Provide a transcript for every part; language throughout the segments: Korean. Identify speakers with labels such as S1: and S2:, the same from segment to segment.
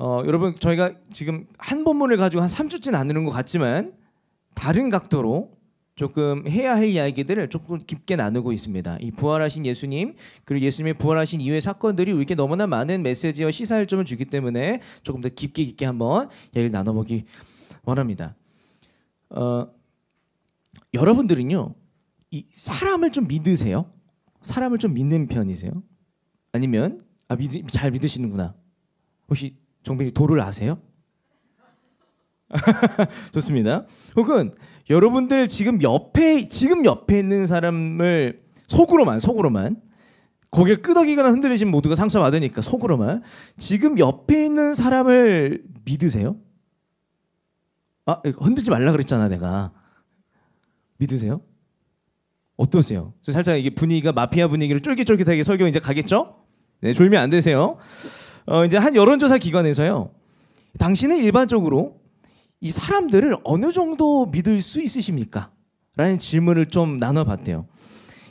S1: 여러분 저희가 지금 한 본문을 가지고 한 3주째 나누는 것 같지만 다른 각도로 조금 해야 할 이야기들을 조금 깊게 나누고 있습니다. 이 부활하신 예수님 그리고 예수님의 부활하신 이후의 사건들이 우리에게 너무나 많은 메시지와 시사할점을 주기 때문에 조금 더 깊게 한번 이야기를 나눠보기 원합니다. 여러분들은요 이 사람을 좀 믿으세요? 사람을 좀 믿는 편이세요? 아니면 잘 믿으시는구나. 혹시 정빈이 도를 아세요? 좋습니다. 혹은 여러분들 지금 옆에 있는 사람을 속으로만 고개를 끄덕이거나 흔들리시면 모두가 상처받으니까 속으로만 지금 옆에 있는 사람을 믿으세요? 흔들지 말라 그랬잖아 내가. 믿으세요? 어떠세요? 살짝 이게 분위기가 마피아 분위기를 쫄깃쫄깃하게 설교 이제 가겠죠? 네, 졸면 안 되세요. 이제 한 여론조사 기관에서요. 당신은 일반적으로 이 사람들을 어느 정도 믿을 수 있으십니까? 라는 질문을 좀 나눠봤대요.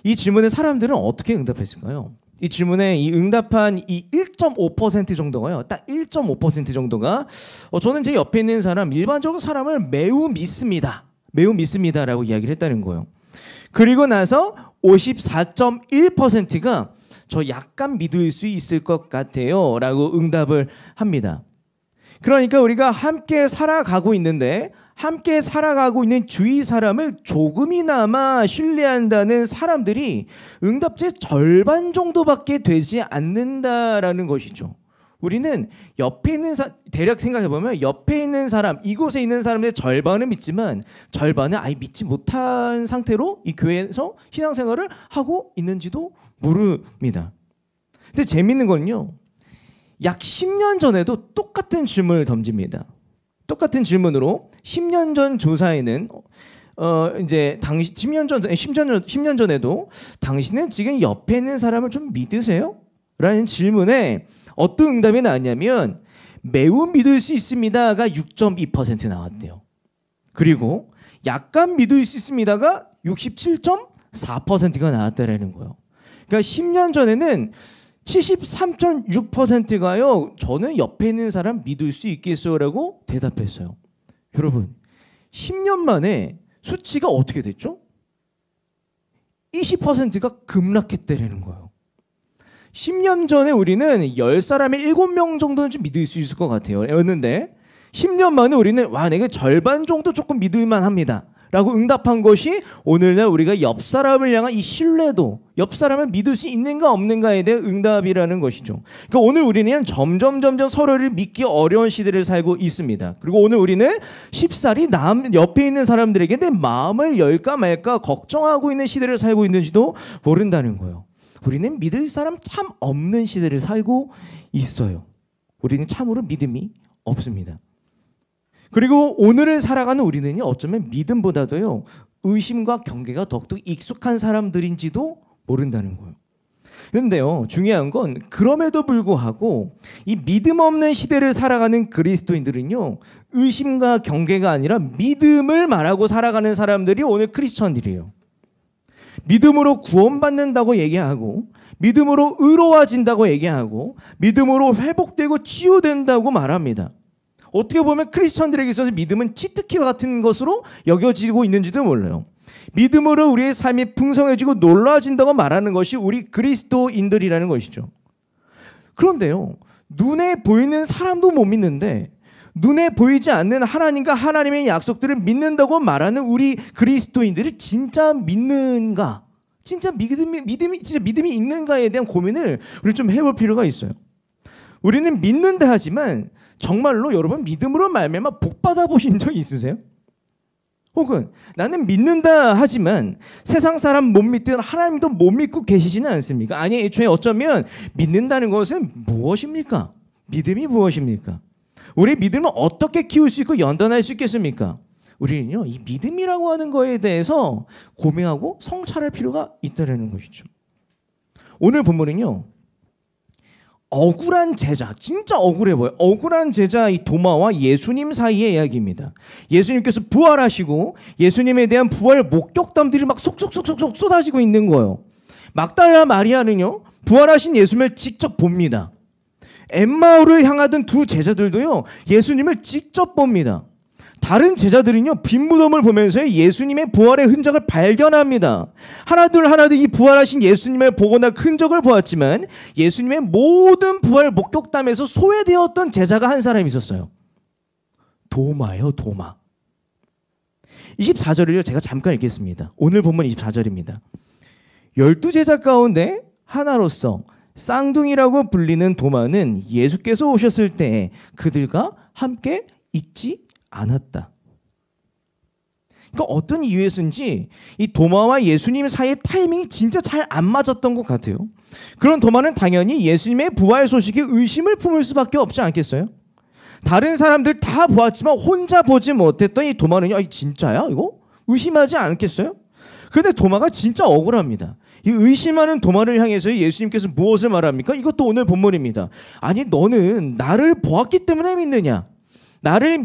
S1: 이 질문에 사람들은 어떻게 응답했을까요? 이 질문에 이 응답한 이 1.5% 정도가요. 딱 1.5% 정도가 저는 제 옆에 있는 사람 일반적으로 사람을 매우 믿습니다. 매우 믿습니다라고 이야기를 했다는 거예요. 그리고 나서 54.1%가 저 약간 믿을 수 있을 것 같아요 라고 응답을 합니다. 그러니까 우리가 함께 살아가고 있는데 함께 살아가고 있는 주위 사람을 조금이나마 신뢰한다는 사람들이 응답자의 절반 정도밖에 되지 않는다라는 것이죠. 우리는 옆에 있는 대략 생각해보면 옆에 있는 사람, 이곳에 있는 사람들의 절반은 믿지만 절반은 아예 믿지 못한 상태로 이 교회에서 신앙생활을 하고 있는지도 모릅니다. 근데 재밌는 건요. 약 10년 전에도 똑같은 질문을 던집니다. 똑같은 질문으로 10년 전 조사에는 이제 당시 10년 전에도 당신은 지금 옆에 있는 사람을 좀 믿으세요? 라는 질문에 어떤 응답이 나왔냐면 매우 믿을 수 있습니다가 6.2% 나왔대요. 그리고 약간 믿을 수 있습니다가 67.4%가 나왔다라는 거예요. 그러니까 10년 전에는 73.6%가요. 저는 옆에 있는 사람 믿을 수 있겠어요라고 대답했어요. 여러분 10년 만에 수치가 어떻게 됐죠? 20%가 급락했다라는 거예요. 10년 전에 우리는 10사람에 7명 정도는 좀 믿을 수 있을 것 같아요. 였는데 10년 만에 우리는 내가 절반 정도 조금 믿을만 합니다. 라고 응답한 것이 오늘날 우리가 옆 사람을 향한 이 신뢰도, 옆 사람을 믿을 수 있는가 없는가에 대한 응답이라는 것이죠. 그러니까 오늘 우리는 점점 서로를 믿기 어려운 시대를 살고 있습니다. 그리고 오늘 우리는 쉽사리 옆에 있는 사람들에게 내 마음을 열까 말까 걱정하고 있는 시대를 살고 있는지도 모른다는 거예요. 우리는 믿을 사람 참 없는 시대를 살고 있어요. 우리는 참으로 믿음이 없습니다. 그리고 오늘을 살아가는 우리는요, 어쩌면 믿음보다도요, 의심과 경계가 더욱더 익숙한 사람들인지도 모른다는 거예요. 그런데요, 중요한 건 그럼에도 불구하고 이 믿음 없는 시대를 살아가는 그리스도인들은요, 의심과 경계가 아니라 믿음을 말하고 살아가는 사람들이 오늘 크리스천들이에요. 믿음으로 구원받는다고 얘기하고 믿음으로 의로워진다고 얘기하고 믿음으로 회복되고 치유된다고 말합니다. 어떻게 보면 크리스천들에게 있어서 믿음은 치트키 같은 것으로 여겨지고 있는지도 몰라요. 믿음으로 우리의 삶이 풍성해지고 놀라워진다고 말하는 것이 우리 그리스도인들이라는 것이죠. 그런데요, 눈에 보이는 사람도 못 믿는데 눈에 보이지 않는 하나님과 하나님의 약속들을 믿는다고 말하는 우리 그리스도인들이 진짜 믿는가? 진짜 믿음이 있는가에 대한 고민을 우리 좀 해볼 필요가 있어요. 우리는 믿는다 하지만 정말로 여러분 믿음으로 말미암아 복 받아보신 적이 있으세요? 혹은 나는 믿는다 하지만 세상 사람 못 믿든 하나님도 못 믿고 계시지는 않습니까? 아니, 애초에 어쩌면 믿는다는 것은 무엇입니까? 믿음이 무엇입니까? 우리 믿음을 어떻게 키울 수 있고 연단할 수 있겠습니까? 우리는요, 이 믿음이라고 하는 거에 대해서 고민하고 성찰할 필요가 있다는 것이죠. 오늘 본문은요, 억울한 제자, 진짜 억울해 보여요. 억울한 제자 이 도마와 예수님 사이의 이야기입니다. 예수님께서 부활하시고 예수님에 대한 부활 목격담들이 막 속속속속 쏟아지고 있는 거예요. 막달라 마리아는요, 부활하신 예수님을 직접 봅니다. 엠마오를 향하던 두 제자들도요, 예수님을 직접 봅니다. 다른 제자들은요, 빈 무덤을 보면서 예수님의 부활의 흔적을 발견합니다. 하나둘 이 부활하신 예수님을 보거나 흔적을 보았지만 예수님의 모든 부활 목격담에서 소외되었던 제자가 한 사람이 있었어요. 도마요, 도마. 24절을요, 제가 잠깐 읽겠습니다. 오늘 본문 24절입니다. 12제자 가운데 하나로서 쌍둥이라고 불리는 도마는 예수께서 오셨을 때 그들과 함께 있지 않았다. 그러니까 어떤 이유에서인지 이 도마와 예수님 사이의 타이밍이 진짜 잘 안 맞았던 것 같아요. 그런 도마는 당연히 예수님의 부활 소식에 의심을 품을 수밖에 없지 않겠어요? 다른 사람들 다 보았지만 혼자 보지 못했던 이 도마는요, 진짜야 이거? 의심하지 않겠어요? 그런데 도마가 진짜 억울합니다. 이 의심하는 도마를 향해서 예수님께서 무엇을 말합니까? 이것도 오늘 본문입니다. 아니, 너는 나를 보았기 때문에 믿느냐? 나를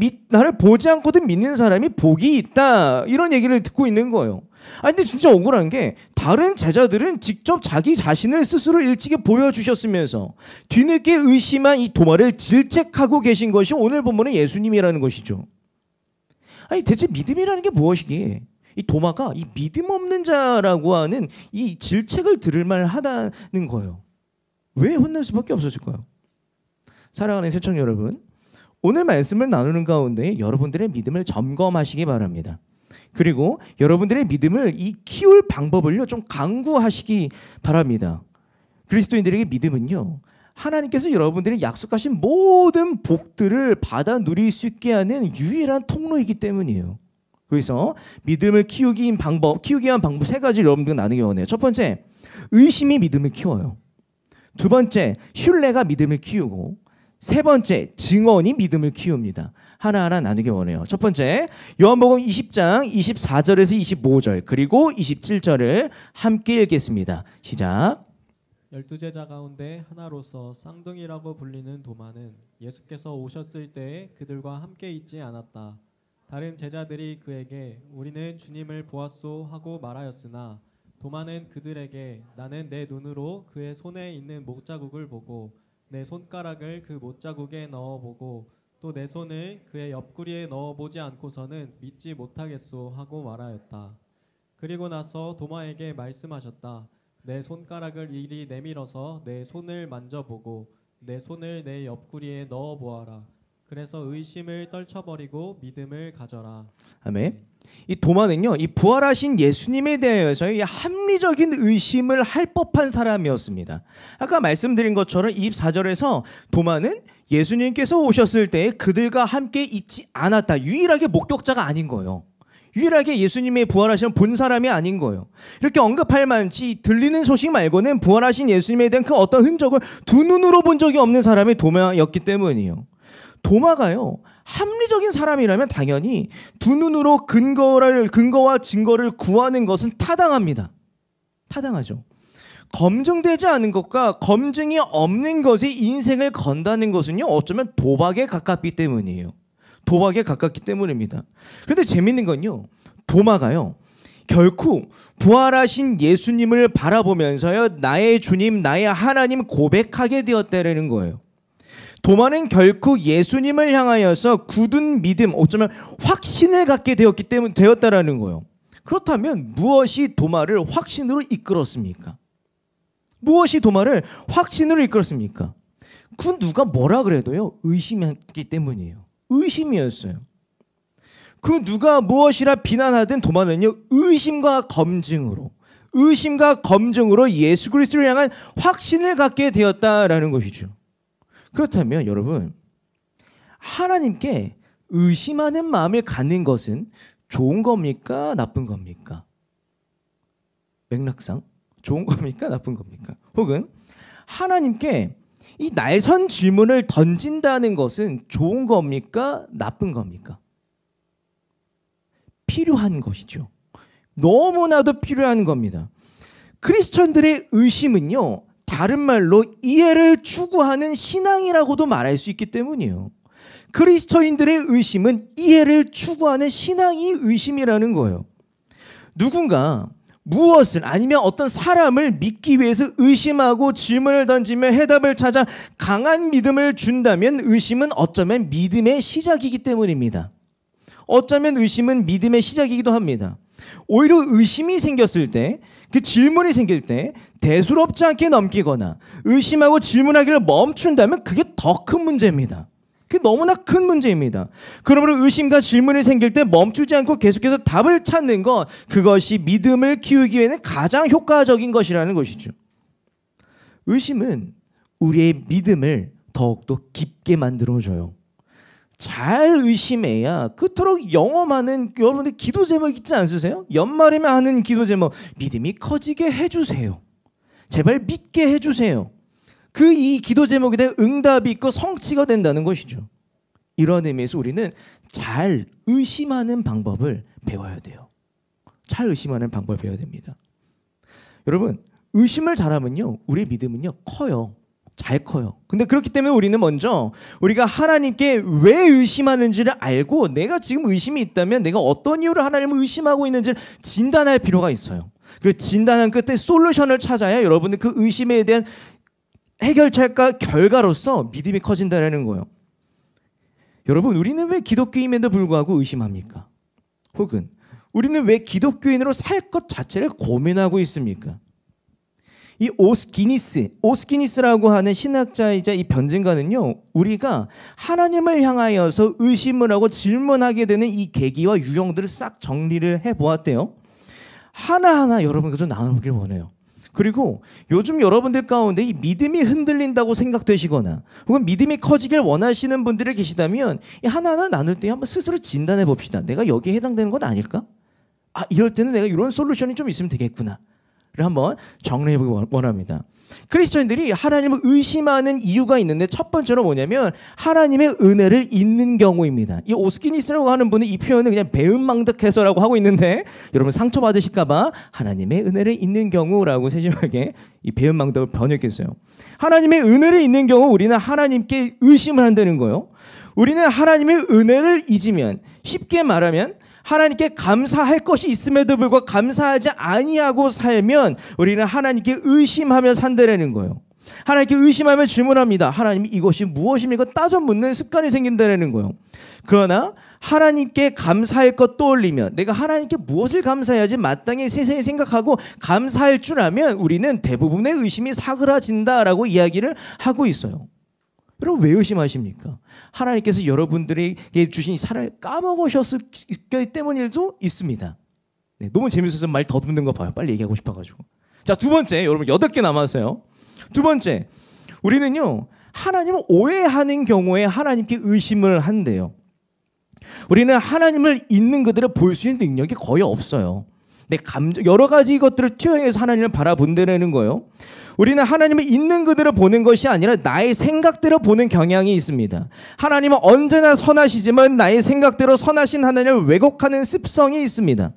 S1: 보지 않고도 믿는 사람이 복이 있다, 이런 얘기를 듣고 있는 거예요. 아니, 근데 진짜 억울한 게 다른 제자들은 직접 자기 자신을 스스로 일찍이 보여주셨으면서 뒤늦게 의심한 이 도마를 질책하고 계신 것이 오늘 본문의 예수님이라는 것이죠. 아니, 대체 믿음이라는 게 무엇이기에 이 도마가 이 믿음 없는 자라고 하는 이 질책을 들을 만하다는 거예요. 왜 혼날 수밖에 없었을까요? 사랑하는 시청자 여러분, 오늘 말씀을 나누는 가운데 여러분들의 믿음을 점검하시기 바랍니다. 그리고 여러분들의 믿음을 키울 방법을요, 좀 강구하시기 바랍니다. 그리스도인들에게 믿음은요, 하나님께서 여러분들이 약속하신 모든 복들을 받아 누릴 수 있게 하는 유일한 통로이기 때문이에요. 그래서 믿음을 키우기 위한 방법 세 가지를 여러분들과 나누기 원해요. 첫 번째, 의심이 믿음을 키워요. 두 번째, 신뢰가 믿음을 키우고, 세 번째, 증언이 믿음을 키웁니다. 하나하나 나누기 원해요. 첫 번째, 요한복음 20장 24절에서 25절 그리고 27절을 함께 읽겠습니다. 시작.
S2: 12제자 가운데 하나로서 쌍둥이라고 불리는 도마는 예수께서 오셨을 때에 그들과 함께 있지 않았다. 다른 제자들이 그에게 우리는 주님을 보았소 하고 말하였으나 도마는 그들에게 나는 내 눈으로 그의 손에 있는 못자국을 보고 내 손가락을 그 못자국에 넣어보고 또 내 손을 그의 옆구리에 넣어보지 않고서는 믿지 못하겠소 하고 말하였다. 그리고 나서 도마에게 말씀하셨다. 내 손가락을 이리 내밀어서 내 손을 만져보고 내 손을 내 옆구리에 넣어보아라. 그래서 의심을 떨쳐버리고 믿음을 가져라.
S1: 아멘. 이 도마는요, 이 부활하신 예수님에 대해서의 합리적인 의심을 할 법한 사람이었습니다. 아까 말씀드린 것처럼 24절에서 도마는 예수님께서 오셨을 때 그들과 함께 있지 않았다. 유일하게 목격자가 아닌 거예요. 유일하게 예수님의 부활하신 본 사람이 아닌 거예요. 이렇게 언급할 만치 들리는 소식 말고는 부활하신 예수님에 대한 그 어떤 흔적을 두 눈으로 본 적이 없는 사람이 도마였기 때문이에요. 도마가요, 합리적인 사람이라면 당연히 두 눈으로 근거와 증거를 구하는 것은 타당합니다. 타당하죠. 검증되지 않은 것과 검증이 없는 것에 인생을 건다는 것은요, 어쩌면 도박에 가깝기 때문이에요. 도박에 가깝기 때문입니다. 그런데 재밌는 건요, 도마가요, 결코 부활하신 예수님을 바라보면서요, 나의 주님, 나의 하나님 고백하게 되었다는 거예요. 도마는 결코 예수님을 향하여서 굳은 믿음, 어쩌면 확신을 갖게 되었다라는 거예요. 그렇다면 무엇이 도마를 확신으로 이끌었습니까? 무엇이 도마를 확신으로 이끌었습니까? 그 누가 뭐라 그래도요, 의심했기 때문이에요. 의심이었어요. 그 누가 무엇이라 비난하든 도마는요, 의심과 검증으로 예수 그리스도를 향한 확신을 갖게 되었다라는 것이죠. 그렇다면 여러분, 하나님께 의심하는 마음을 갖는 것은 좋은 겁니까? 나쁜 겁니까? 맥락상 좋은 겁니까? 나쁜 겁니까? 혹은 하나님께 이 날선 질문을 던진다는 것은 좋은 겁니까? 나쁜 겁니까? 필요한 것이죠. 너무나도 필요한 겁니다. 크리스천들의 의심은요, 다른 말로 이해를 추구하는 신앙이라고도 말할 수 있기 때문이에요. 그리스도인들의 의심은 이해를 추구하는 신앙이 의심이라는 거예요. 누군가 무엇을 아니면 어떤 사람을 믿기 위해서 의심하고 질문을 던지며 해답을 찾아 강한 믿음을 준다면 의심은 어쩌면 믿음의 시작이기 때문입니다. 어쩌면 의심은 믿음의 시작이기도 합니다. 오히려 의심이 생겼을 때, 그 질문이 생길 때 대수롭지 않게 넘기거나 의심하고 질문하기를 멈춘다면 그게 더 큰 문제입니다. 그게 너무나 큰 문제입니다. 그러므로 의심과 질문이 생길 때 멈추지 않고 계속해서 답을 찾는 것, 그것이 믿음을 키우기 위해는 가장 효과적인 것이라는 것이죠. 의심은 우리의 믿음을 더욱더 깊게 만들어줘요. 잘 의심해야 그토록 영어하는 여러분들 기도 제목 있지 않으세요? 연말이면 하는 기도 제목, 믿음이 커지게 해주세요. 제발 믿게 해주세요. 그 이 기도 제목에 대한 응답이 있고 성취가 된다는 것이죠. 이런 의미에서 우리는 잘 의심하는 방법을 배워야 돼요. 잘 의심하는 방법을 배워야 됩니다. 여러분, 의심을 잘하면요, 우리의 믿음은요 커요. 잘 커요. 근데 그렇기 때문에 우리는 먼저 우리가 하나님께 왜 의심하는지를 알고, 내가 지금 의심이 있다면 내가 어떤 이유로 하나님을 의심하고 있는지를 진단할 필요가 있어요. 그리고 진단한 끝에 솔루션을 찾아야 여러분들 그 의심에 대한 해결책과 결과로서 믿음이 커진다는 거예요. 여러분, 우리는 왜 기독교인에도 불구하고 의심합니까? 혹은 우리는 왜 기독교인으로 살 것 자체를 고민하고 있습니까? 이 오스키니스라고 하는 신학자이자 이 변증가는요, 우리가 하나님을 향하여서 의심을 하고 질문하게 되는 이 계기와 유형들을 싹 정리를 해보았대요. 하나하나 여러분과 좀 나눠보길 원해요. 그리고 요즘 여러분들 가운데 이 믿음이 흔들린다고 생각되시거나 혹은 믿음이 커지길 원하시는 분들이 계시다면 이 하나하나 나눌 때 한번 스스로 진단해 봅시다. 내가 여기에 해당되는 건 아닐까? 아, 이럴 때는 내가 이런 솔루션이 좀 있으면 되겠구나. 한번 정리해 보기 원합니다. 크리스천들이 하나님을 의심하는 이유가 있는데 첫 번째로 뭐냐면 하나님의 은혜를 잊는 경우입니다. 이 오스키니스라고 하는 분은 이 표현을 그냥 배은망덕해서라고 하고 있는데 여러분 상처받으실까 봐 하나님의 은혜를 잊는 경우라고 세심하게 이 배은망덕을 번역했어요. 하나님의 은혜를 잊는 경우 우리는 하나님께 의심을 한다는 거예요. 우리는 하나님의 은혜를 잊으면, 쉽게 말하면 하나님께 감사할 것이 있음에도 불구하고 감사하지 아니하고 살면 우리는 하나님께 의심하며 산다는 거예요. 하나님께 의심하며 질문합니다. 하나님, 이것이 무엇입니까? 따져 묻는 습관이 생긴다는 거예요. 그러나 하나님께 감사할 것 떠올리면, 내가 하나님께 무엇을 감사해야지 마땅히 세세히 생각하고 감사할 줄 아면 우리는 대부분의 의심이 사그라진다라고 이야기를 하고 있어요. 여러분, 왜 의심하십니까? 하나님께서 여러분들에게 주신 이 사랑을 까먹으셨기 때문일도 있습니다. 네, 너무 재밌어서 말 더듬는 거 봐요. 빨리 얘기하고 싶어가지고. 자, 두 번째, 여러분 8개 남았어요. 두 번째, 우리는요 하나님을 오해하는 경우에 하나님께 의심을 한대요. 우리는 하나님을 있는 그대로 볼 수 있는 능력이 거의 없어요. 내 감정, 여러 가지 것들을 투영해서 하나님을 바라본다는 거예요. 우리는 하나님을 있는 그대로 보는 것이 아니라 나의 생각대로 보는 경향이 있습니다. 하나님은 언제나 선하시지만 나의 생각대로 선하신 하나님을 왜곡하는 습성이 있습니다.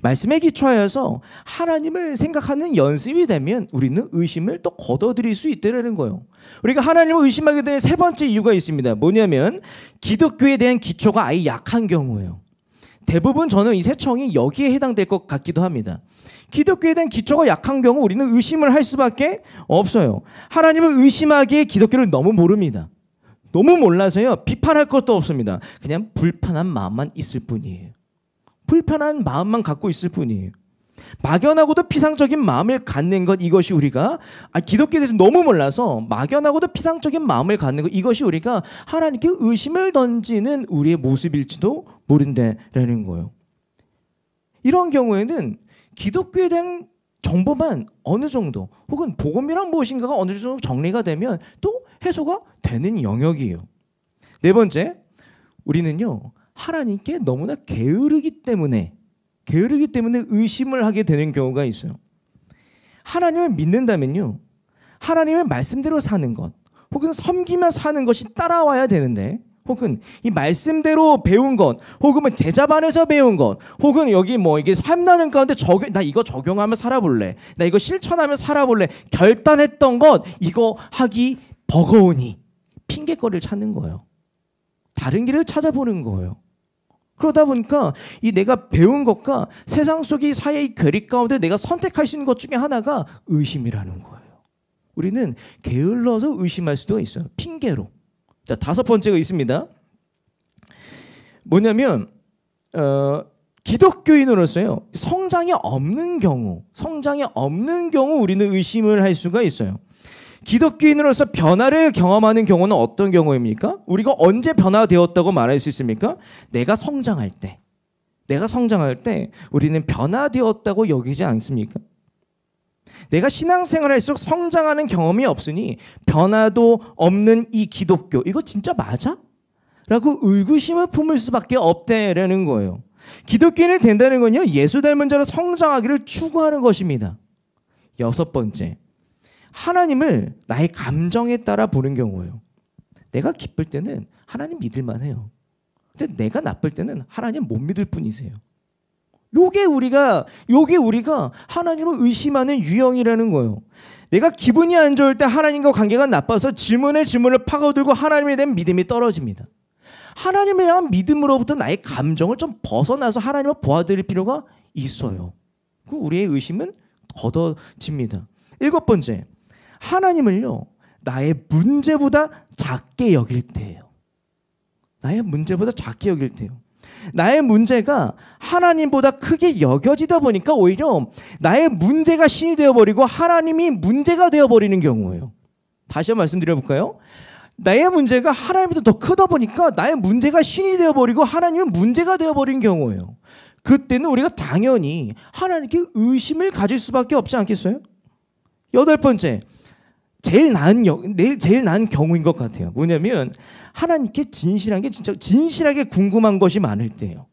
S1: 말씀에 기초하여서 하나님을 생각하는 연습이 되면 우리는 의심을 또 걷어들일 수 있다는 거예요. 우리가 하나님을 의심하게 되는 세 번째 이유가 있습니다. 뭐냐면 기독교에 대한 기초가 아예 약한 경우예요. 대부분 저는 이 세청이 여기에 해당될 것 같기도 합니다. 기독교에 대한 기초가 약한 경우 우리는 의심을 할 수밖에 없어요. 하나님을 의심하기에 기독교를 너무 모릅니다. 너무 몰라서요 비판할 것도 없습니다. 그냥 불편한 마음만 있을 뿐이에요. 불편한 마음만 갖고 있을 뿐이에요. 막연하고도 피상적인 마음을 갖는 것, 이것이 우리가 기독교에 대해서 너무 몰라서 막연하고도 피상적인 마음을 갖는 것, 이것이 우리가 하나님께 의심을 던지는 우리의 모습일지도 모른다라는 거예요. 이런 경우에는 기독교에 대한 정보만 어느 정도 혹은 복음이란 무엇인가가 어느 정도 정리가 되면 또 해소가 되는 영역이에요. 네 번째, 우리는요 하나님께 너무나 게으르기 때문에 의심을 하게 되는 경우가 있어요. 하나님을 믿는다면요 하나님의 말씀대로 사는 것 혹은 섬기며 사는 것이 따라와야 되는데, 혹은 이 말씀대로 배운 것 혹은 제자반에서 배운 것 혹은 여기 뭐 이게 삶나는 가운데 나 이거 적용하며 살아볼래, 나 이거 실천하며 살아볼래 결단했던 것, 이거 하기 버거우니 핑계거리를 찾는 거예요. 다른 길을 찾아보는 거예요. 그러다 보니까 이 내가 배운 것과 세상 속의 사회의 괴리 가운데 내가 선택할 수 있는 것 중에 하나가 의심이라는 거예요. 우리는 게을러서 의심할 수도 있어요. 핑계로. 자, 5번째가 있습니다. 뭐냐면 기독교인으로서요, 성장이 없는 경우 우리는 의심을 할 수가 있어요. 기독교인으로서 변화를 경험하는 경우는 어떤 경우입니까? 우리가 언제 변화되었다고 말할 수 있습니까? 내가 성장할 때 우리는 변화되었다고 여기지 않습니까? 내가 신앙생활을 할수록 성장하는 경험이 없으니 변화도 없는 이 기독교, 이거 진짜 맞아? 라고 의구심을 품을 수밖에 없다라는 거예요. 기독교인이 된다는 건요, 예수 닮은 자로 성장하기를 추구하는 것입니다. 6번째, 하나님을 나의 감정에 따라 보는 경우예요. 내가 기쁠 때는 하나님 믿을만 해요. 근데 내가 나쁠 때는 하나님 못 믿을 뿐이세요. 요게 우리가 하나님을 의심하는 유형이라는 거예요. 내가 기분이 안 좋을 때 하나님과 관계가 나빠서 질문을 파고들고 하나님에 대한 믿음이 떨어집니다. 하나님을 향한 믿음으로부터 나의 감정을 좀 벗어나서 하나님을 보아드릴 필요가 있어요. 그 우리의 의심은 걷어집니다. 7번째, 하나님을요, 나의 문제보다 작게 여길 때예요. 나의 문제가 하나님보다 크게 여겨지다 보니까 오히려 나의 문제가 신이 되어버리고 하나님이 문제가 되어버리는 경우예요. 다시 한번 말씀드려볼까요? 나의 문제가 하나님보다 더 크다 보니까 나의 문제가 신이 되어버리고 하나님은 문제가 되어버린 경우예요. 그때는 우리가 당연히 하나님께 의심을 가질 수밖에 없지 않겠어요? 8번째, 제일 나은 경우인 것 같아요. 뭐냐면 하나님께 진실하게 궁금한 것이 많을 때예요.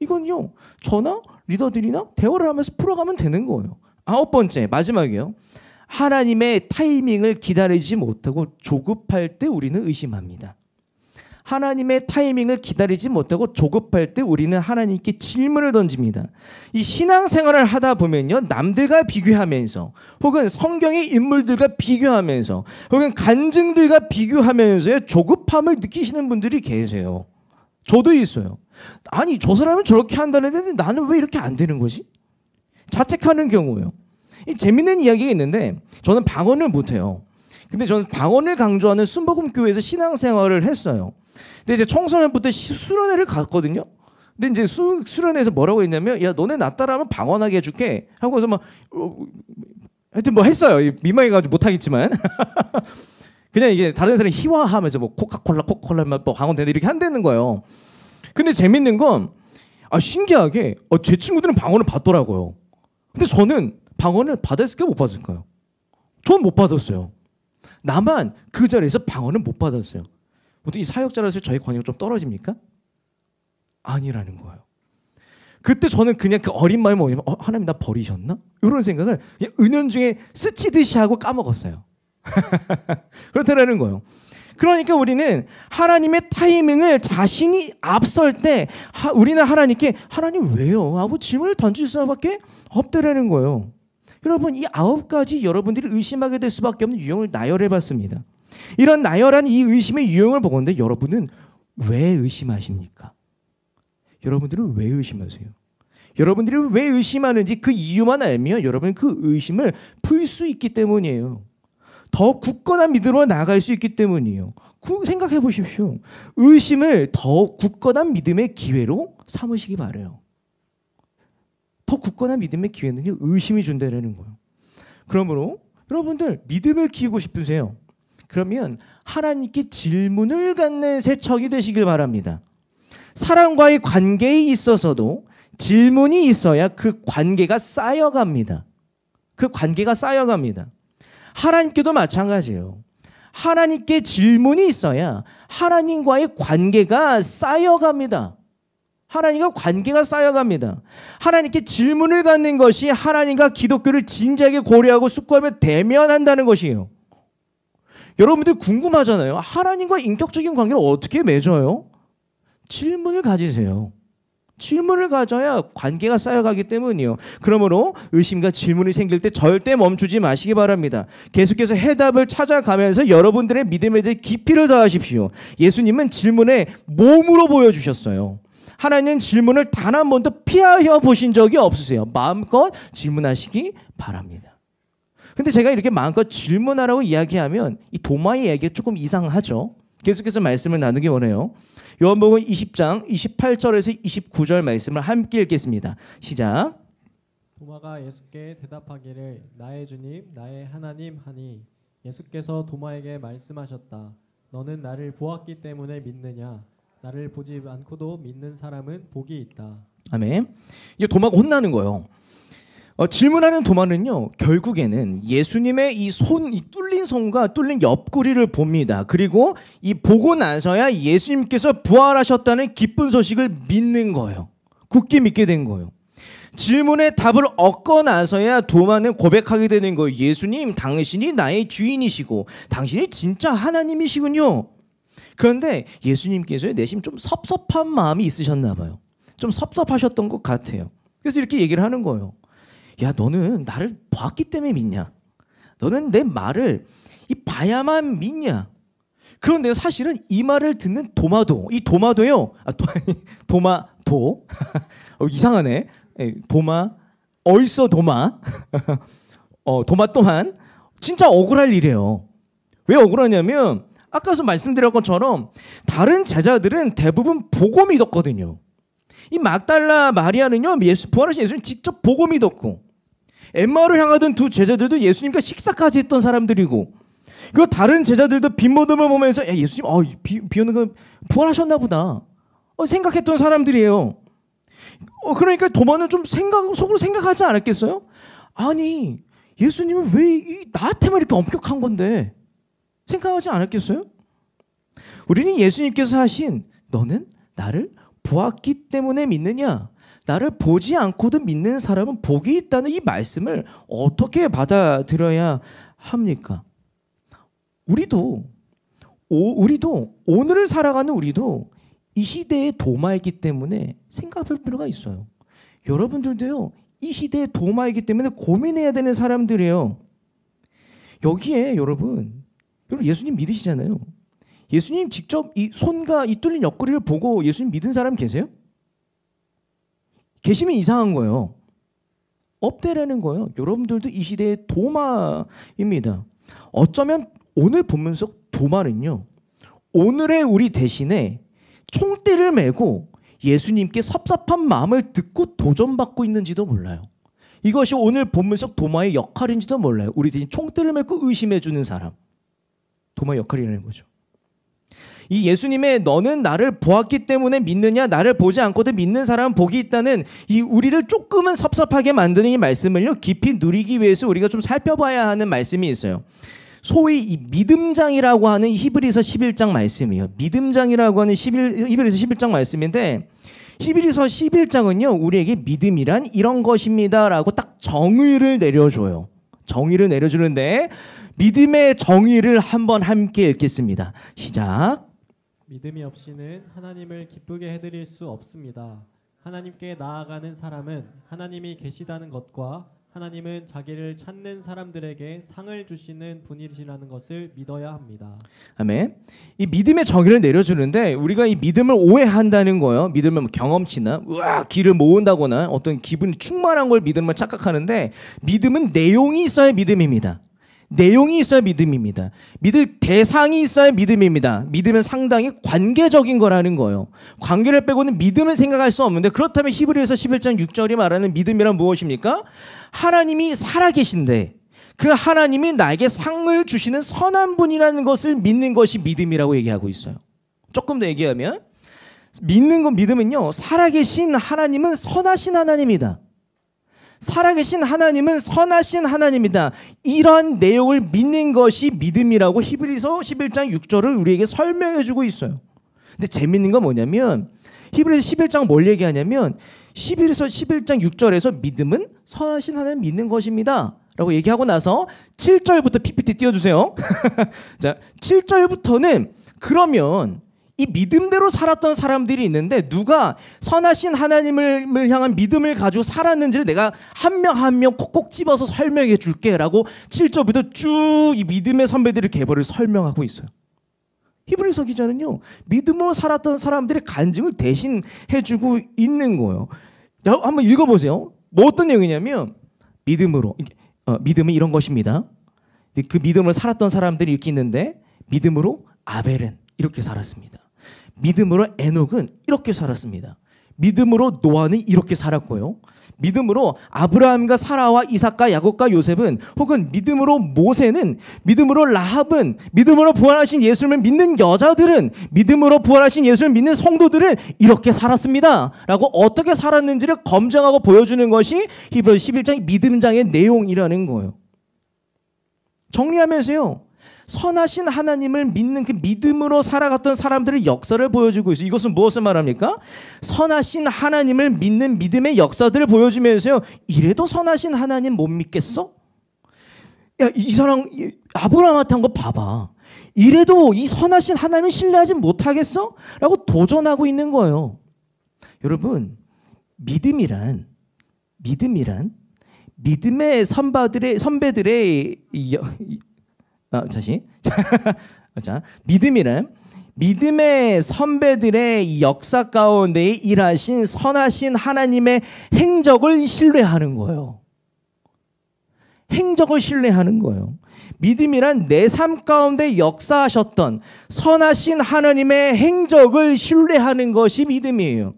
S1: 이건요, 저나 리더들이나 대화를 하면서 풀어가면 되는 거예요. 9번째, 마지막이에요. 하나님의 타이밍을 기다리지 못하고 조급할 때 우리는 의심합니다. 하나님의 타이밍을 기다리지 못하고 조급할 때 우리는 하나님께 질문을 던집니다. 이 신앙생활을 하다 보면요, 남들과 비교하면서 혹은 성경의 인물들과 비교하면서 혹은 간증들과 비교하면서 조급함을 느끼시는 분들이 계세요. 저도 있어요. 아니, 저 사람은 저렇게 한다는데 나는 왜 이렇게 안 되는 거지? 자책하는 경우예요. 이 재밌는 이야기가 있는데, 저는 방언을 못해요. 근데 저는 방언을 강조하는 순복음교회에서 신앙생활을 했어요. 근데 이제 청소년부터 수련회를 갔거든요. 근데 이제 수련회에서 뭐라고 했냐면, 야, 너네 나 따라하면 방언하게 해줄게 하고서 막 하여튼 뭐 했어요. 민망해가지고 못하겠지만 그냥 이게 다른 사람이 희화하면서 뭐 코카콜라만 또 방언 된다 이렇게 한다는 거예요. 근데 재밌는 건 신기하게 제 친구들은 방언을 받더라고요. 근데 저는 방언을 받았을까요, 못 받았을까요? 전 못 받았어요. 나만 그 자리에서 방언을 못 받았어요. 보통 이 사역자라서 저희 권위가 좀 떨어집니까? 아니라는 거예요. 그때 저는 그냥 그 어린 마음이 뭐냐면 하나님 나 버리셨나? 이런 생각을 그냥 은연중에 스치듯이 하고 까먹었어요. 그렇다라는 거예요. 그러니까 우리는 하나님의 타이밍을 자신이 앞설 때 우리는 하나님께 하나님 왜요? 하고 질문을 던질 수밖에 없다라는 거예요. 여러분, 이 9가지 여러분들이 의심하게 될 수밖에 없는 유형을 나열해봤습니다. 이런 나열한 이 의심의 유형을 보건데 여러분은 왜 의심하십니까? 여러분들은 왜 의심하세요? 여러분들이 왜 의심하는지 그 이유만 알면 여러분은 그 의심을 풀 수 있기 때문이에요. 더 굳건한 믿음으로 나아갈 수 있기 때문이에요. 생각해 보십시오. 의심을 더 굳건한 믿음의 기회로 삼으시기 바라요. 더 굳건한 믿음의 기회는요, 의심이 준다는 거예요. 그러므로 여러분들 믿음을 키우고 싶으세요? 그러면 하나님께 질문을 갖는 세척이 되시길 바랍니다. 사람과의 관계에 있어서도 질문이 있어야 그 관계가 쌓여갑니다. 그 관계가 쌓여갑니다. 하나님께도 마찬가지예요. 하나님께 질문이 있어야 하나님과의 관계가 쌓여갑니다. 하나님과 관계가 쌓여갑니다. 하나님께 질문을 갖는 것이 하나님과 기독교를 진지하게 고려하고 숙고하며 대면한다는 것이에요. 여러분들 궁금하잖아요. 하나님과 인격적인 관계를 어떻게 맺어요? 질문을 가지세요. 질문을 가져야 관계가 쌓여가기 때문이요. 그러므로 의심과 질문이 생길 때 절대 멈추지 마시기 바랍니다. 계속해서 해답을 찾아가면서 여러분들의 믿음에 대해 깊이를 더하십시오. 예수님은 질문에 몸으로 보여주셨어요. 하나님은 질문을 단 한 번도 피하여 보신 적이 없으세요. 마음껏 질문하시기 바랍니다. 근데 제가 이렇게 마음껏 질문하라고 이야기하면 이 도마의 얘기가 조금 이상하죠. 계속해서 말씀을 나누기 원해요. 요한복음 20장 28절에서 29절 말씀을 함께 읽겠습니다. 시작.
S2: 도마가 예수께 대답하기를 나의 주님 나의 하나님 하니 예수께서 도마에게 말씀하셨다. 너는 나를 보았기 때문에 믿느냐? 나를 보지 않고도 믿는 사람은 복이 있다.
S1: 아멘. 이게 도마가 혼나는 거예요. 질문하는 도마는요, 결국에는 예수님의 이 뚫린 손과 뚫린 옆구리를 봅니다. 그리고 이 보고 나서야 예수님께서 부활하셨다는 기쁜 소식을 믿는 거예요. 굳게 믿게 된 거예요. 질문에 답을 얻고 나서야 도마는 고백하게 되는 거예요. 예수님, 당신이 나의 주인이시고 당신이 진짜 하나님이시군요. 그런데 예수님께서 내심 좀 섭섭한 마음이 있으셨나 봐요. 좀 섭섭하셨던 것 같아요. 그래서 이렇게 얘기를 하는 거예요. 야, 너는 나를 봤기 때문에 믿냐? 너는 내 말을 봐야만 믿냐? 그런데 사실은 이 말을 듣는 도마도, 이 도마도요. 도마도 이상하네. 도마, 얼써 도마. 도마 또한 진짜 억울할 일이에요. 왜 억울하냐면 아까서 말씀드린 것처럼 다른 제자들은 대부분 보고 믿었거든요. 이 막달라 마리아는요, 부활하신 예수님 직접 보고 믿었고, 엠마오를 향하던 두 제자들도 예수님과 식사까지 했던 사람들이고, 그리고 다른 제자들도 빈모듬을 보면서 야, 예수님 비 오는 거 부활하셨나 보다 생각했던 사람들이에요. 그러니까 도마는 좀 속으로 생각하지 않았겠어요? 아니, 예수님은 왜 나한테만 이렇게 엄격한 건데 생각하지 않았겠어요? 우리는 예수님께서 하신 너는 나를 보았기 때문에 믿느냐? 나를 보지 않고도 믿는 사람은 복이 있다는 이 말씀을 어떻게 받아들여야 합니까? 우리도 오늘을 살아가는 우리도 이 시대의 도마이기 때문에 생각할 필요가 있어요. 여러분들도요, 이 시대의 도마이기 때문에 고민해야 되는 사람들이에요. 여기에 여러분 예수님 믿으시잖아요. 예수님 직접 이 손과 이 뚫린 옆구리를 보고 예수님 믿은 사람 계세요? 계시면 이상한 거예요. 없대라는 거예요. 여러분들도 이 시대의 도마입니다. 어쩌면 오늘 본문 속 도마는요, 오늘의 우리 대신에 총대를 메고 예수님께 섭섭한 마음을 듣고 도전받고 있는지도 몰라요. 이것이 오늘 본문 속 도마의 역할인지도 몰라요. 우리 대신 총대를 메고 의심해주는 사람. 도마의 역할이라는 거죠. 이 예수님의 너는 나를 보았기 때문에 믿느냐, 나를 보지 않고도 믿는 사람은 복이 있다는 이 우리를 조금은 섭섭하게 만드는 이 말씀을요, 깊이 누리기 위해서 우리가 좀 살펴봐야 하는 말씀이 있어요. 소위 이 믿음장이라고 하는 히브리서 11장 말씀이에요. 믿음장이라고 하는 히브리서 11장 말씀인데, 히브리서 11장은요 우리에게 믿음이란 이런 것입니다 라고 딱 정의를 내려줘요. 정의를 내려주는데 믿음의 정의를 한번 함께 읽겠습니다. 시작.
S2: 믿음이 없이는 하나님을 기쁘게 해드릴 수 없습니다. 하나님께 나아가는 사람은 하나님이 계시다는 것과 하나님은 자기를 찾는 사람들에게 상을 주시는 분이시라는 것을 믿어야 합니다. 아멘.
S1: 이 믿음의 정의를 내려주는데 우리가 이 믿음을 오해한다는 거예요. 믿음을 경험치나 기를 모은다거나 어떤 기분이 충만한 걸 믿음을 착각하는데, 믿음은 내용이 있어야 믿음입니다. 내용이 있어야 믿음입니다. 믿을 대상이 있어야 믿음입니다. 믿음은 상당히 관계적인 거라는 거예요. 관계를 빼고는 믿음을 생각할 수 없는데, 그렇다면 히브리서 11장 6절이 말하는 믿음이란 무엇입니까? 하나님이 살아계신데 그 하나님이 나에게 상을 주시는 선한 분이라는 것을 믿는 것이 믿음이라고 얘기하고 있어요. 조금 더 얘기하면 믿음은요, 살아계신 하나님은 선하신 하나님이다. 살아계신 하나님은 선하신 하나님이다. 이런 내용을 믿는 것이 믿음이라고 히브리서 11장 6절을 우리에게 설명해주고 있어요. 근데 재밌는 건 뭐냐면 히브리서 11장 뭘 얘기하냐면 히브리서 11장 6절에서 믿음은 선하신 하나님 믿는 것입니다 라고 얘기하고 나서 7절부터 PPT 띄워주세요. 자, 7절부터는 그러면 이 믿음대로 살았던 사람들이 있는데 누가 선하신 하나님을 향한 믿음을 가지고 살았는지를 내가 한 명 한 명 콕콕 집어서 설명해 줄게 라고 7절부터 쭉 이 믿음의 선배들의 계보를 설명하고 있어요. 히브리서 기자는요, 믿음으로 살았던 사람들의 간증을 대신 해주고 있는 거예요. 자, 한번 읽어보세요. 뭐 어떤 내용이냐면 믿음으로, 믿음은 이런 것입니다. 그 믿음으로 살았던 사람들이 이렇게 있는데, 믿음으로 아벨은 이렇게 살았습니다. 믿음으로 에녹은 이렇게 살았습니다. 믿음으로 노아는 이렇게 살았고요. 믿음으로 아브라함과 사라와 이삭과 야곱과 요셉은, 혹은 믿음으로 모세는, 믿음으로 라합은, 믿음으로 부활하신 예수를 믿는 여자들은, 믿음으로 부활하신 예수를 믿는 성도들은 이렇게 살았습니다 라고 어떻게 살았는지를 검증하고 보여주는 것이 히브리서 11장 믿음장의 내용이라는 거예요. 정리하면서요, 선하신 하나님을 믿는 그 믿음으로 살아갔던 사람들의 역사를 보여주고 있어요. 이것은 무엇을 말합니까? 선하신 하나님을 믿는 믿음의 역사들을 보여주면서요, 이래도 선하신 하나님 못 믿겠어? 야, 이 사람 아브라함한테 한 거 봐봐. 이래도 이 선하신 하나님을 신뢰하지 못하겠어? 라고 도전하고 있는 거예요. 여러분, 믿음이란 믿음의 선배들의 자, 믿음이란 믿음의 선배들의 역사 가운데 일하신 선하신 하나님의 행적을 신뢰하는 거예요. 행적을 신뢰하는 거예요. 믿음이란 내 삶 가운데 역사하셨던 선하신 하나님의 행적을 신뢰하는 것이 믿음이에요.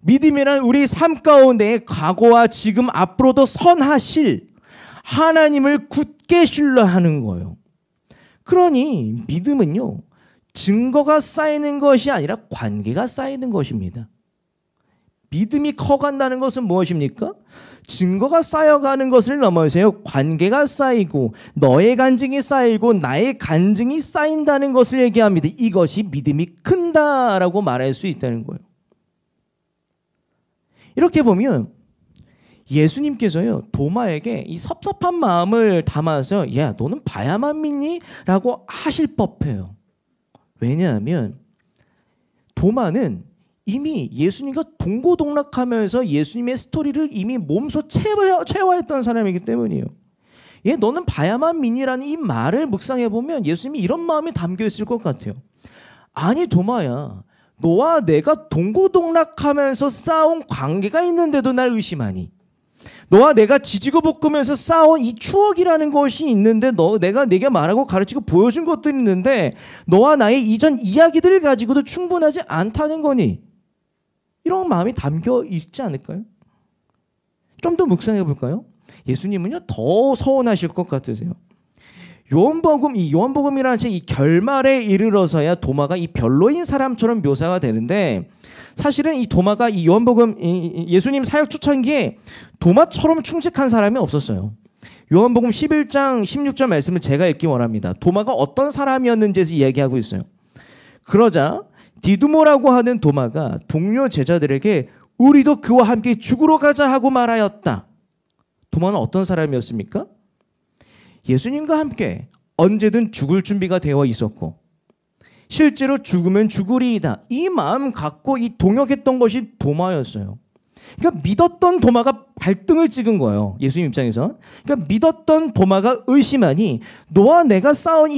S1: 믿음이란 우리 삶 가운데 과거와 지금 앞으로도 선하실 하나님을 굳게 신뢰하는 거예요. 그러니 믿음은요, 증거가 쌓이는 것이 아니라 관계가 쌓이는 것입니다. 믿음이 커간다는 것은 무엇입니까? 증거가 쌓여가는 것을 넘어서요, 관계가 쌓이고 너의 간증이 쌓이고 나의 간증이 쌓인다는 것을 얘기합니다. 이것이 믿음이 큰다라고 말할 수 있다는 거예요. 이렇게 보면 예수님께서요, 도마에게 이 섭섭한 마음을 담아서 야, 너는 봐야만 믿니? 라고 하실 법해요. 왜냐하면 도마는 이미 예수님과 동고동락하면서 예수님의 스토리를 이미 몸소 체화했던 사람이기 때문이에요. 예, 너는 봐야만 믿니라는 이 말을 묵상해보면 예수님이 이런 마음이 담겨있을 것 같아요. 아니 도마야, 너와 내가 동고동락하면서 쌓아온 관계가 있는데도 날 의심하니? 너와 내가 지지고 볶으면서 쌓아온 이 추억이라는 것이 있는데, 내가 내게 말하고 가르치고 보여준 것들이 있는데 너와 나의 이전 이야기들을 가지고도 충분하지 않다는 거니? 이런 마음이 담겨 있지 않을까요? 좀 더 묵상해 볼까요? 예수님은요, 더 서운하실 것 같으세요. 요한복음이라는 책 이 결말에 이르러서야 도마가 이 별로인 사람처럼 묘사가 되는데, 사실은 이 도마가 이 요한복음 예수님 사역 초창기에 도마처럼 충직한 사람이 없었어요. 요한복음 11장 16절 말씀을 제가 읽기 원합니다. 도마가 어떤 사람이었는지에서 이야기하고 있어요. 그러자 디두모라고 하는 도마가 동료 제자들에게 우리도 그와 함께 죽으러 가자 하고 말하였다. 도마는 어떤 사람이었습니까? 예수님과 함께 언제든 죽을 준비가 되어 있었고, 실제로 죽으면 죽으리이다, 이 마음 갖고 이 동역했던 것이 도마였어요. 그러니까 믿었던 도마가 발등을 찍은 거예요, 예수님 입장에서. 그러니까 믿었던 도마가 의심하니 너와 내가 쌓은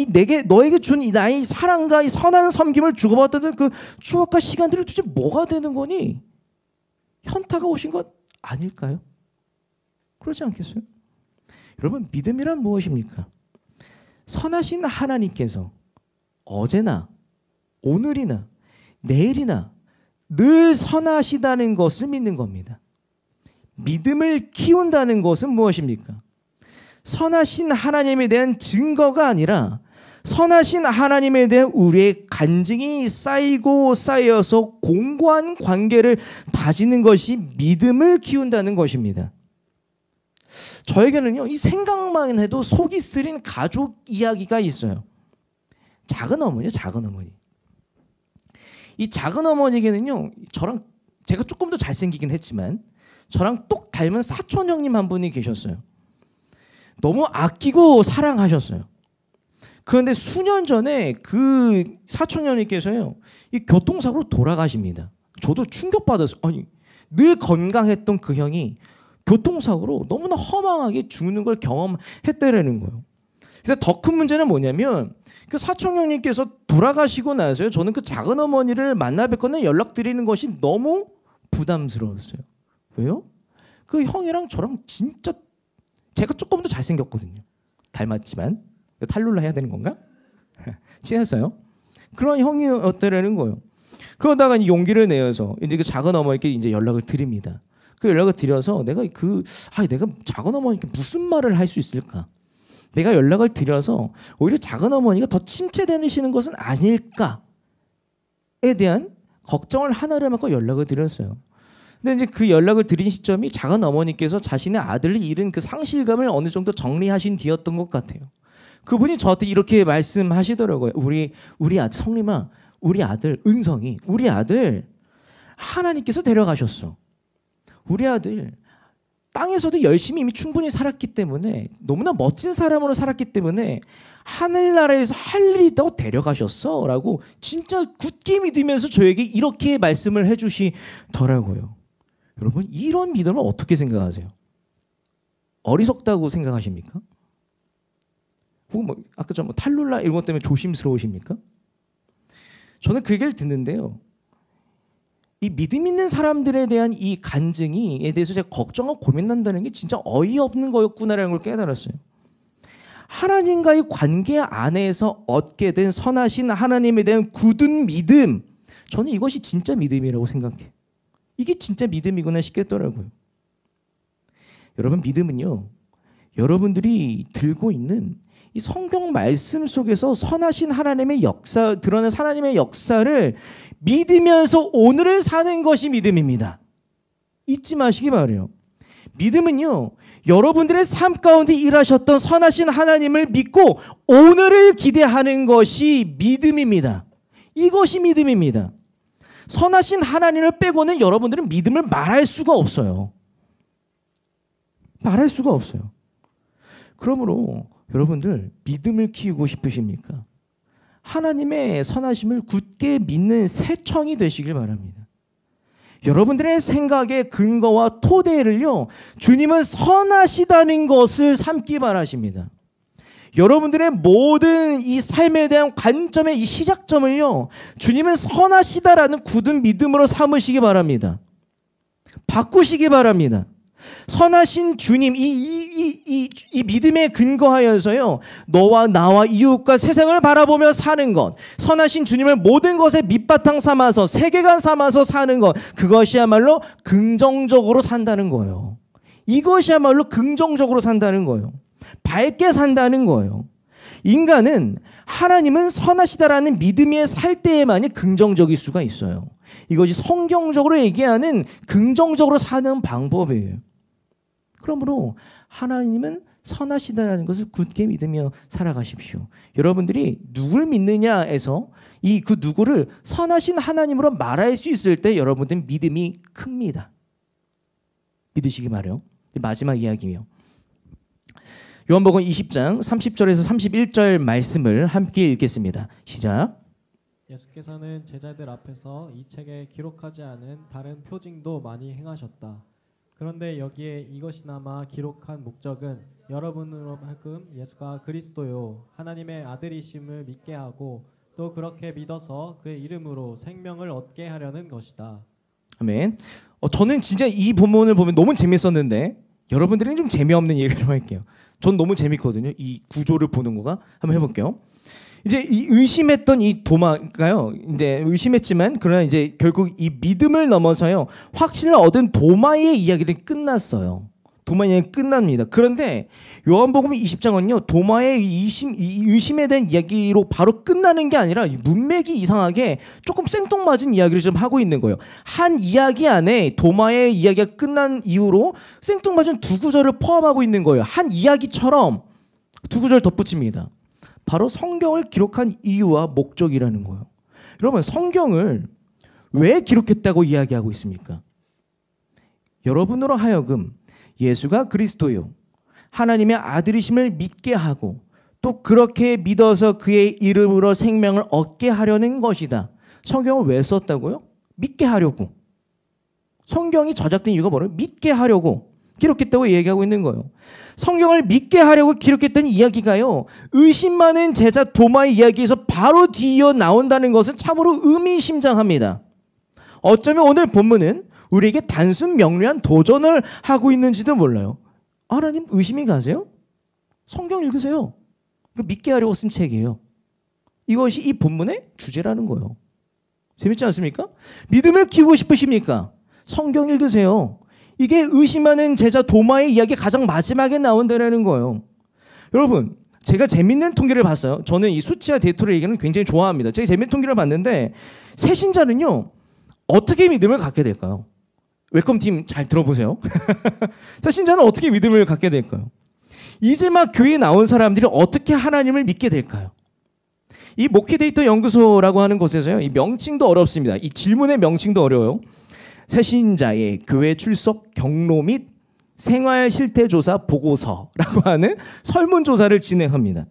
S1: 너에게 준 이 나의 사랑과 이 선한 섬김을 주고받았던 그 추억과 시간들이 도대체 뭐가 되는 거니? 현타가 오신 것 아닐까요? 그러지 않겠어요? 여러분, 믿음이란 무엇입니까? 선하신 하나님께서 어제나 오늘이나 내일이나 늘 선하시다는 것을 믿는 겁니다. 믿음을 키운다는 것은 무엇입니까? 선하신 하나님에 대한 증거가 아니라 선하신 하나님에 대한 우리의 간증이 쌓이고 쌓여서 공고한 관계를 다지는 것이 믿음을 키운다는 것입니다. 저에게는요, 이 생각만 해도 속이 쓰린 가족 이야기가 있어요. 작은 어머니요, 작은 어머니. 이 작은 어머니에게는요, 제가 조금 더 잘생기긴 했지만 저랑 똑 닮은 사촌 형님 한 분이 계셨어요. 너무 아끼고 사랑하셨어요. 그런데 수년 전에 그 사촌 형님께서요, 이 교통사고로 돌아가십니다. 저도 충격받았어요. 아니, 늘 건강했던 그 형이 교통사고로 너무나 허망하게 죽는 걸 경험했다라는 거예요. 그래서 더 큰 문제는 뭐냐면 그 사촌 형님께서 돌아가시고 나서요. 저는 그 작은 어머니를 만나 뵙거나 연락드리는 것이 너무 부담스러웠어요. 왜요? 그 형이랑 저랑 진짜 제가 조금 더 잘생겼거든요. 닮았지만 탈룰라 해야 되는 건가? 친했어요. 그런 형이었다라는 거예요. 그러다가 용기를 내어서 이제 그 작은 어머니께 이제 연락을 드립니다. 그 연락을 드려서 내가 작은 어머니께 무슨 말을 할 수 있을까? 내가 연락을 드려서 오히려 작은 어머니가 더 침체되시는 것은 아닐까에 대한 걱정을 하나를 갖고 연락을 드렸어요. 근데 이제 그 연락을 드린 시점이 작은 어머니께서 자신의 아들을 잃은 그 상실감을 어느 정도 정리하신 뒤였던 것 같아요. 그분이 저한테 이렇게 말씀하시더라고요. 우리 아들 성림아, 우리 아들 은성이, 우리 아들 하나님께서 데려가셨어. 우리 아들 땅에서도 열심히 이미 충분히 살았기 때문에 너무나 멋진 사람으로 살았기 때문에 하늘나라에서 할 일이 있다고 데려가셨어 라고 진짜 굳게 믿으면서 저에게 이렇게 말씀을 해주시더라고요. 여러분 이런 믿음을 어떻게 생각하세요? 어리석다고 생각하십니까? 혹은 뭐 아까 전 탈룰라 이런 것 때문에 조심스러우십니까? 저는 그 얘기를 듣는데요. 이 믿음 있는 사람들에 대한 이 간증에 대해서 제가 걱정하고 고민한다는 게 진짜 어이없는 거였구나라는 걸 깨달았어요. 하나님과의 관계 안에서 얻게 된 선하신 하나님에 대한 굳은 믿음, 저는 이것이 진짜 믿음이라고 생각해요. 이게 진짜 믿음이구나 싶겠더라고요. 여러분 믿음은요, 여러분들이 들고 있는 이 성경 말씀 속에서 선하신 하나님의 역사, 드러난 하나님의 역사를 믿으면서 오늘을 사는 것이 믿음입니다. 잊지 마시기 바라요. 믿음은요, 여러분들의 삶 가운데 일하셨던 선하신 하나님을 믿고 오늘을 기대하는 것이 믿음입니다. 이것이 믿음입니다. 선하신 하나님을 빼고는 여러분들은 믿음을 말할 수가 없어요. 말할 수가 없어요. 그러므로 여러분들 믿음을 키우고 싶으십니까? 하나님의 선하심을 굳게 믿는 새청이 되시길 바랍니다. 여러분들의 생각의 근거와 토대를요, 주님은 선하시다는 것을 삼기 바라십니다. 여러분들의 모든 이 삶에 대한 관점의 이 시작점을요, 주님은 선하시다라는 굳은 믿음으로 삼으시기 바랍니다. 바꾸시기 바랍니다. 선하신 주님, 이 믿음에 근거하여서요, 너와 나와 이웃과 세상을 바라보며 사는 것, 선하신 주님을 모든 것에 밑바탕 삼아서 세계관 삼아서 사는 것, 그것이야말로 긍정적으로 산다는 거예요. 이것이야말로 긍정적으로 산다는 거예요. 밝게 산다는 거예요. 인간은 하나님은 선하시다라는 믿음에 살 때에만이 긍정적일 수가 있어요. 이것이 성경적으로 얘기하는 긍정적으로 사는 방법이에요. 그러므로 하나님은 선하시다라는 것을 굳게 믿으며 살아가십시오. 여러분들이 누굴 믿느냐에서 그 누구를 선하신 하나님으로 말할 수 있을 때 여러분들은 믿음이 큽니다. 믿으시기 바라요. 마지막 이야기예요. 요한복음 20장 30절에서 31절 말씀을 함께 읽겠습니다. 시작.
S2: 예수께서는 제자들 앞에서 이 책에 기록하지 않은 다른 표징도 많이 행하셨다. 그런데 여기에 이것이나마 기록한 목적은 여러분으로 하여금 예수가 그리스도요 하나님의 아들이심을 믿게 하고 또 그렇게 믿어서 그의 이름으로 생명을 얻게 하려는 것이다.
S1: 아멘. 저는 진짜 이 본문을 보면 너무 재밌었는데 여러분들은 좀 재미없는 얘기를 좀 할게요. 전 너무 재밌거든요. 이 구조를 보는 거가. 한번 해볼게요. 이제 이 의심했던 이 도마가요. 이제 의심했지만 그러나 이제 결국 이 믿음을 넘어서요, 확신을 얻은 도마의 이야기는 끝났어요. 도마의 이야기는 끝납니다. 그런데 요한복음 20장은요, 도마의 이 의심에 대한 이야기로 바로 끝나는 게 아니라 문맥이 이상하게 조금 생뚱맞은 이야기를 좀 하고 있는 거예요. 한 이야기 안에 도마의 이야기가 끝난 이후로 생뚱맞은 두 구절을 포함하고 있는 거예요. 한 이야기처럼 두 구절 덧붙입니다. 바로 성경을 기록한 이유와 목적이라는 거예요. 여러분, 성경을 왜 기록했다고 이야기하고 있습니까? 여러분으로 하여금 예수가 그리스도요 하나님의 아들이심을 믿게 하고 또 그렇게 믿어서 그의 이름으로 생명을 얻게 하려는 것이다. 성경을 왜 썼다고요? 믿게 하려고. 성경이 저작된 이유가 뭐예요? 믿게 하려고. 기록했다고 이야기하고 있는 거예요. 성경을 믿게 하려고 기록했던 이야기가요, 의심 많은 제자 도마의 이야기에서 바로 뒤이어 나온다는 것은 참으로 의미심장합니다. 어쩌면 오늘 본문은 우리에게 단순 명료한 도전을 하고 있는지도 몰라요. 하나님 의심이 가세요? 성경 읽으세요. 믿게 하려고 쓴 책이에요. 이것이 이 본문의 주제라는 거예요. 재밌지 않습니까? 믿음을 키우고 싶으십니까? 성경 읽으세요. 이게 의심하는 제자 도마의 이야기 가장 마지막에 나온다는 거예요. 여러분, 제가 재밌는 통계를 봤어요. 저는 이 수치와 데이터를 얘기하는 걸 굉장히 좋아합니다. 제가 재밌는 통계를 봤는데 새신자는요, 어떻게 믿음을 갖게 될까요? 웰컴팀 잘 들어보세요. 새신자는 어떻게 믿음을 갖게 될까요? 이제 막 교회에 나온 사람들이 어떻게 하나님을 믿게 될까요? 이 목회데이터 연구소라고 하는 곳에서요, 이 명칭도 어렵습니다. 이 질문의 명칭도 어려워요. 새신자의 교회 출석 경로 및 생활 실태조사 보고서라고 하는 설문조사를 진행합니다.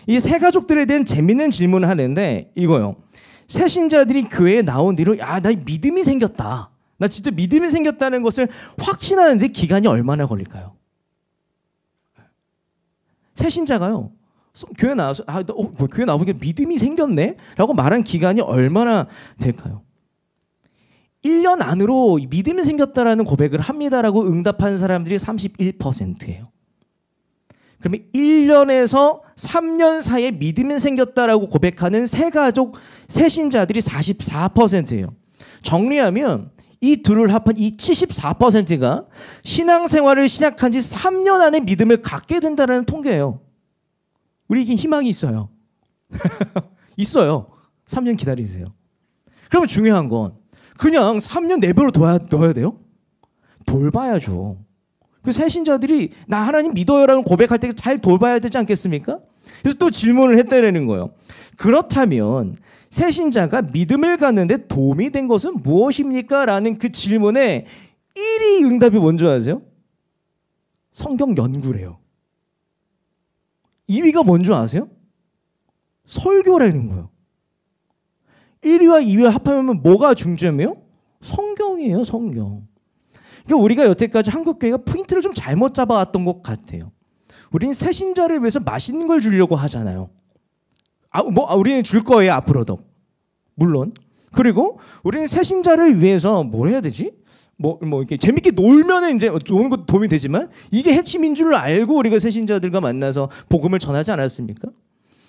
S1: 이 새 가족들에 대한 재밌는 질문을 하는데 이거요. 새신자들이 교회에 나온 뒤로 나 믿음이 생겼다. 나 진짜 믿음이 생겼다는 것을 확신하는데 기간이 얼마나 걸릴까요? 새신자가요, 교회 나와서 교회 나오니까 믿음이 생겼네? 라고 말한 기간이 얼마나 될까요? 1년 안으로 믿음이 생겼다라는 고백을 합니다라고 응답한 사람들이 31%예요. 그러면 1년에서 3년 사이에 믿음이 생겼다라고 고백하는 새가족, 새신자들이 44%예요. 정리하면 이 둘을 합한 이 74%가 신앙생활을 시작한 지 3년 안에 믿음을 갖게 된다는 통계예요. 우리에게 희망이 있어요. 있어요. 3년 기다리세요. 그러면 중요한 건 그냥 3년 내버려 둬야 돼요? 돌봐야죠. 그 새신자들이 나 하나님 믿어요라는 고백할 때 잘 돌봐야 되지 않겠습니까? 그래서 또 질문을 했다는 거예요. 그렇다면 새신자가 믿음을 갖는데 도움이 된 것은 무엇입니까? 라는 그 질문에 1위 응답이 뭔지 아세요? 성경 연구래요. 2위가 뭔지 아세요? 설교라는 거예요. 1위와 2위와 합하면 뭐가 중점이에요? 성경이에요, 성경. 그러니까 우리가 여태까지 한국교회가 포인트를 좀 잘못 잡아왔던 것 같아요. 우리는 새신자를 위해서 맛있는 걸 주려고 하잖아요. 우리는 줄 거예요, 앞으로도. 물론. 그리고 우리는 새신자를 위해서 뭘 해야 되지? 이렇게 재밌게 놀면은 이제 좋은 것도 도움이 되지만 이게 핵심인 줄 알고 우리가 새신자들과 만나서 복음을 전하지 않았습니까?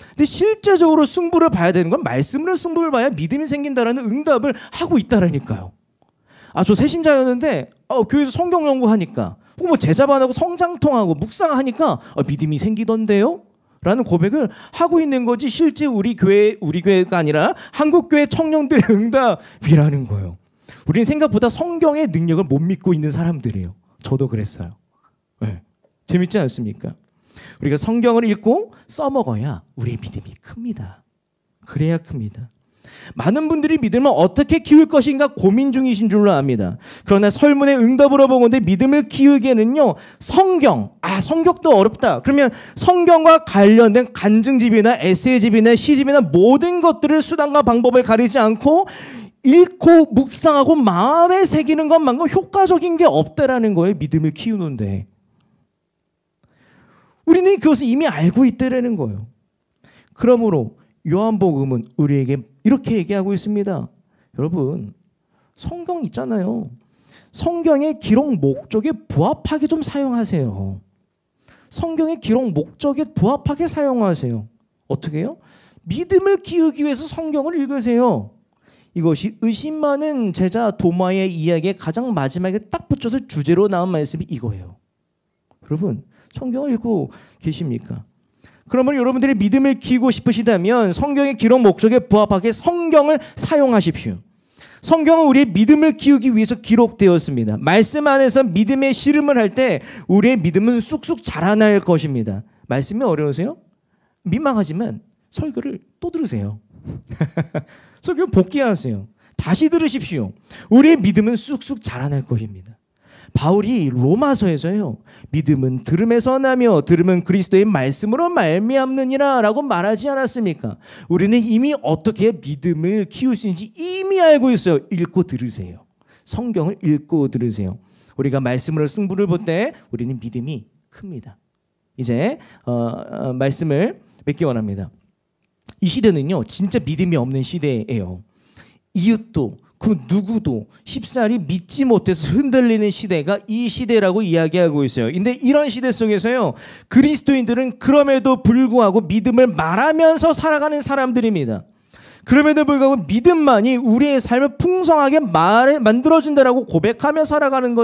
S1: 근데 실제적으로 승부를 봐야 되는 건 말씀으로 승부를 봐야 믿음이 생긴다라는 응답을 하고 있다라니까요. 저 새신자였는데 교회에서 성경 연구하니까 혹은 제자반하고 성장통하고 묵상하니까 믿음이 생기던데요? 라는 고백을 하고 있는 거지 실제 우리 교회가 아니라 한국교회 청년들의 응답이라는 거예요. 우리는 생각보다 성경의 능력을 못 믿고 있는 사람들이에요. 저도 그랬어요. 네. 재밌지 않습니까? 우리가 성경을 읽고 써먹어야 우리의 믿음이 큽니다. 그래야 큽니다. 많은 분들이 믿음을 어떻게 키울 것인가 고민 중이신 줄로 압니다. 그러나 설문의 응답으로 보건대 믿음을 키우기에는요, 성경도 어렵다. 그러면 성경과 관련된 간증집이나 에세이집이나 시집이나 모든 것들을 수단과 방법을 가리지 않고 읽고 묵상하고 마음에 새기는 것만큼 효과적인 게 없다라는 거예요. 믿음을 키우는데. 우리는 그것을 이미 알고 있다라는 거예요. 그러므로 요한복음은 우리에게 이렇게 얘기하고 있습니다. 여러분, 성경 있잖아요. 성경의 기록 목적에 부합하게 좀 사용하세요. 성경의 기록 목적에 부합하게 사용하세요. 어떻게 해요? 믿음을 키우기 위해서 성경을 읽으세요. 이것이 의심 많은 제자 도마의 이야기의 가장 마지막에 딱 붙여서 주제로 나온 말씀이 이거예요. 여러분, 성경을 읽고 계십니까? 그러면 여러분들이 믿음을 키우고 싶으시다면 성경의 기록 목적에 부합하게 성경을 사용하십시오. 성경은 우리의 믿음을 키우기 위해서 기록되었습니다. 말씀 안에서 믿음의 씨름을 할 때 우리의 믿음은 쑥쑥 자라날 것입니다. 말씀이 어려우세요? 민망하지만 설교를 또 들으세요. 설교 복귀하세요. 다시 들으십시오. 우리의 믿음은 쑥쑥 자라날 것입니다. 바울이 로마서에서요, 믿음은 들음에서 나며 들음은 그리스도의 말씀으로 말미암느니라 라고 말하지 않았습니까? 우리는 이미 어떻게 믿음을 키울 수 있는지 이미 알고 있어요. 읽고 들으세요. 성경을 읽고 들으세요. 우리가 말씀으로 승부를 볼 때 우리는 믿음이 큽니다. 이제 말씀을 맺기 원합니다. 이 시대는요 진짜 믿음이 없는 시대예요. 이웃도 그 누구도 쉽사리 믿지 못해서 흔들리는 시대가 이 시대라고 이야기하고 있어요. 근데 이런 시대 속에서요 그리스도인들은 그럼에도 불구하고 믿음을 말하면서 살아가는 사람들입니다. 그럼에도 불구하고 믿음만이 우리의 삶을 풍성하게 만들어준다라고 고백하며 살아가는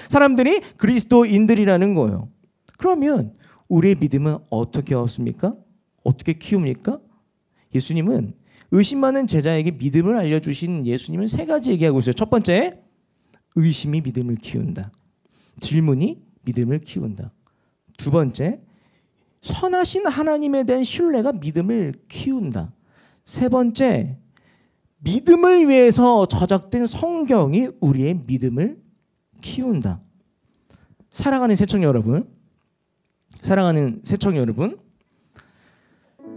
S1: 사람들이 그리스도인들이라는 거예요. 그러면 우리의 믿음은 어떻게 얻습니까? 어떻게 키웁니까? 예수님은 의심 많은 제자에게 믿음을 알려주신 예수님은 세 가지 얘기하고 있어요. 첫 번째, 의심이 믿음을 키운다. 질문이 믿음을 키운다. 두 번째, 선하신 하나님에 대한 신뢰가 믿음을 키운다. 세 번째, 믿음을 위해서 저작된 성경이 우리의 믿음을 키운다. 사랑하는 새청년 여러분,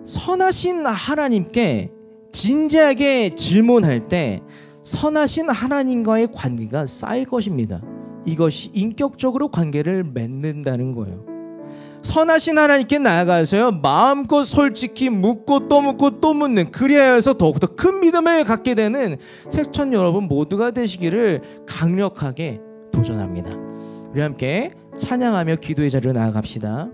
S1: 선하신 하나님께 진지하게 질문할 때 선하신 하나님과의 관계가 쌓일 것입니다. 이것이 인격적으로 관계를 맺는다는 거예요. 선하신 하나님께 나아가서요 마음껏 솔직히 묻고 또 묻는, 그리하여서 더욱더 큰 믿음을 갖게 되는 새천 여러분 모두가 되시기를 강력하게 도전합니다. 우리 함께 찬양하며 기도의 자리로 나아갑시다.